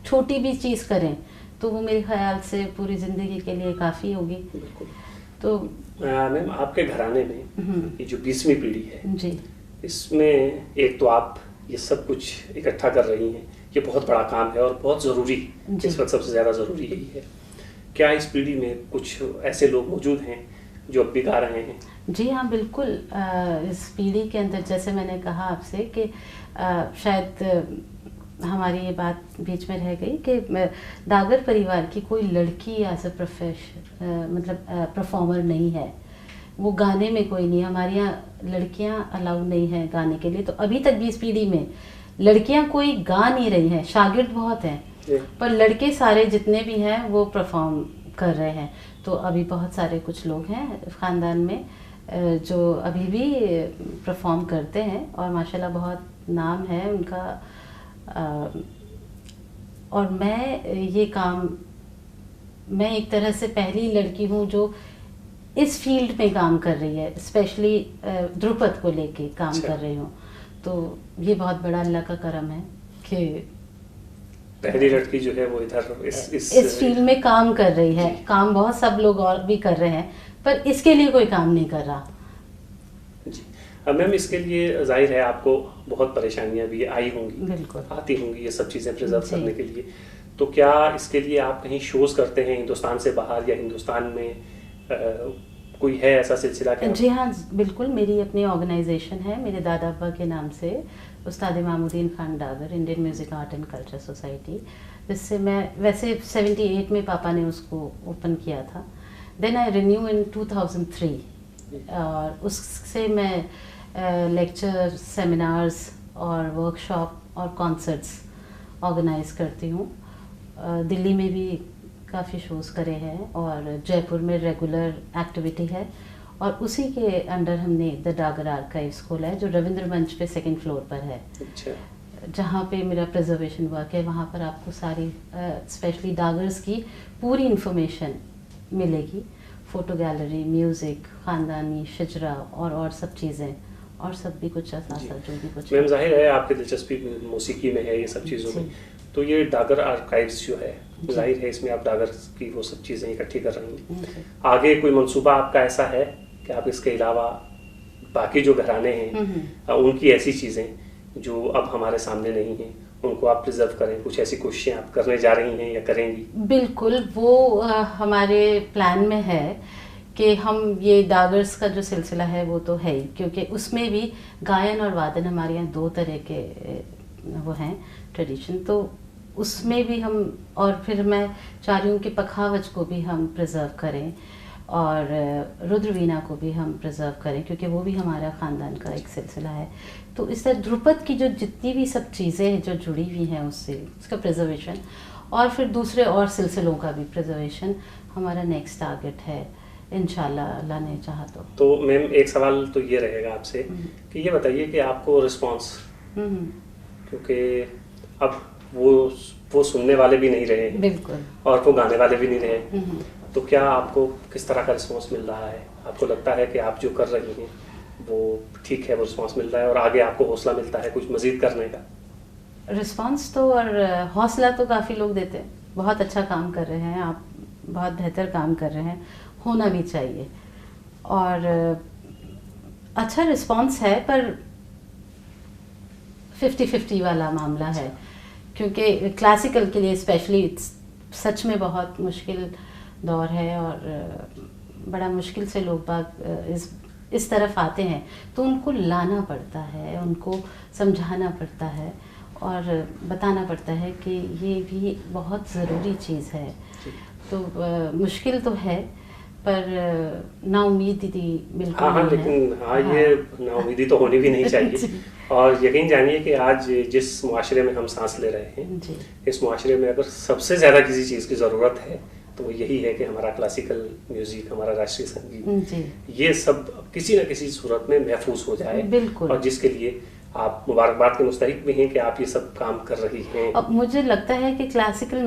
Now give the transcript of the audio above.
छोटी भी चीज़ करें तो वो मेरे ख्याल से पूरी ज़िंदगी के लिए काफ़ी होगी। तो मैम आपके घराने में ये जो 20वीं पीढ़ी है जी, इसमें एक तो आप ये सब कुछ इकट्ठा कर रही हैं, ये बहुत बड़ा काम है और बहुत ज़रूरी, इस वक्त सबसे ज़्यादा ज़रूरी यही है। क्या इस पीढ़ी में कुछ ऐसे लोग मौजूद हैं जो अब भी गा रहे हैं? जी हाँ, बिल्कुल। इस पीढ़ी के अंदर जैसे मैंने कहा आपसे कि शायद हमारी ये बात बीच में रह गई कि डागर परिवार की कोई लड़की एज अ मतलब परफॉर्मर नहीं है। वो गाने में कोई नहीं, हमारे यहाँ लड़कियाँ अलाउ नहीं है गाने के लिए। तो अभी तक भी इस पीढ़ी में लड़कियाँ कोई गा नहीं रही हैं, शागिर्द बहुत हैं पर लड़के सारे जितने भी हैं वो परफॉर्म कर रहे हैं। तो अभी बहुत सारे कुछ लोग हैं ख़ानदान में जो अभी भी परफॉर्म करते हैं और माशाल्लाह बहुत नाम है उनका। और मैं एक तरह से पहली लड़की हूँ जो इस फील्ड में काम कर रही है, स्पेशली ध्रुपद को लेके काम कर रही हूँ। तो ये बहुत बड़ा अल्लाह का करम है कि पहली लड़की जो है वो इधर इस फील्ड में काम कर रही है। काम बहुत सब लोग और भी कर रहे हैं पर इसके लिए कोई काम नहीं कर रहा। जी मैम, इसके लिए जाहिर है आपको बहुत परेशानियां भी आई होंगी, बिल्कुल आती होंगी ये सब चीज़ें प्रिजर्व करने के लिए। तो क्या इसके लिए आप कहीं शोज करते हैं हिंदुस्तान से बाहर या हिंदुस्तान में कोई है ऐसा सिलसिला? जी हाँ, बिल्कुल। मेरी अपनी ऑर्गेनाइजेशन है मेरे दादा अब्बा के नाम से, उस्ताद Imamuddin Khan Dagar Indian music art and culture society, जिससे मैं वैसे 78 में पापा ने उसको ओपन किया था। देन आई रिन्यू इन 2003 और उससे मैं लेक्चर, सेमिनार्स और वर्कशॉप और कॉन्सर्ट्स ऑर्गेनाइज करती हूँ। दिल्ली में भी काफ़ी शोज़ करे हैं और जयपुर में रेगुलर एक्टिविटी है। और उसी के अंडर हमने द डागर आर्काइव्स खोला है जो रविंद्र मंच पे 2nd फ्लोर पर है। अच्छा। जहाँ पे मेरा प्रिजर्वेशन वर्क है वहाँ पर आपको सारी स्पेशली डागर्स की पूरी इंफॉर्मेशन मिलेगी। फ़ोटो गैलरी, म्यूज़िक, ख़ानदानी शजरा और सब चीज़ें और सब भी कुछ साथ जो भी कुछ। मैम जाहिर है आपकी दिलचस्पी मौसीकी में है ये सब चीज़ों में, तो ये डागर आर्काइव्स जो है जाहिर है इसमें आप डागर की वो सब चीज़ें इकट्ठी कर रही हैं। आगे कोई मंसूबा आपका ऐसा है कि आप इसके अलावा बाकी जो घराने हैं उनकी ऐसी चीज़ें जो अब हमारे सामने नहीं हैं उनको आप प्रिजर्व करें, कुछ ऐसी कोशिशें आप करने जा रही हैं या करेंगी? बिल्कुल, वो हमारे प्लान में है कि हम ये डागर्स का जो सिलसिला है वो तो है ही, क्योंकि उसमें भी गायन और वादन हमारे यहाँ 2 तरह के वो हैं ट्रेडिशन। तो उसमें भी हम, और फिर मैं चाह रही हूँ कि पखावज को भी हम प्रिजर्व करें और रुद्रवीणा को भी हम प्रिजर्व करें क्योंकि वो भी हमारा ख़ानदान का एक सिलसिला है। तो इस तरह ध्रुपद की जो जितनी भी सब चीज़ें जो जुड़ी हुई हैं उससे, उसका प्रिजर्वेशन और फिर दूसरे और सिलसिलों का भी प्रिजर्वेशन हमारा नेक्स्ट टारगेट है इंशाल्लाह, अल्लाह ने चाहा तो मैम एक सवाल तो ये रहेगा आपसे कि ये बताइए कि आपको रिस्पॉन्स, क्योंकि अब वो सुनने वाले भी नहीं रहे, बिल्कुल, और वो गाने वाले भी नहीं रहे, तो क्या आपको किस तरह का रिस्पॉन्स मिल रहा है? आपको लगता है कि आप जो कर रही हैं वो ठीक है, वो रिस्पॉन्स मिल रहा है और आगे आपको हौसला मिलता है कुछ मज़ीद करने का? रिस्पॉन्स तो और हौसला तो काफ़ी लोग देते हैं। बहुत अच्छा काम कर रहे हैं आप, बहुत बेहतर काम कर रहे हैं, होना भी चाहिए। और अच्छा रिस्पॉन्स है पर 50-50 वाला मामला है, क्योंकि क्लासिकल के लिए स्पेशली सच में बहुत मुश्किल दौर है और बड़ा मुश्किल से लोग बाग इस तरफ आते हैं। तो उनको लाना पड़ता है, उनको समझाना पड़ता है और बताना पड़ता है कि ये भी बहुत ज़रूरी चीज़ है। तो मुश्किल तो है पर नाउमीदी बिल्कुल हाँ, लेकिन ये नाउमीदी तो होनी भी नहीं चाहिए। और यकीन जानिए कि आज जिस मुआशरे में हम सांस ले रहे हैं, इस मुआशरे में अगर सबसे ज़्यादा किसी चीज़ की ज़रूरत है तो वो यही है कि हमारा क्लासिकल म्यूज़िक, हमारा राष्ट्रीय संगीत, ये सब किसी न किसी सूरत में महफूज हो जाए। बिल्कुल। और जिसके लिए आप मुबारकबाद के मुस्तहिक भी हैं कि आप ये सब काम कर रही हैं। अब मुझे लगता है कि क्लासिकल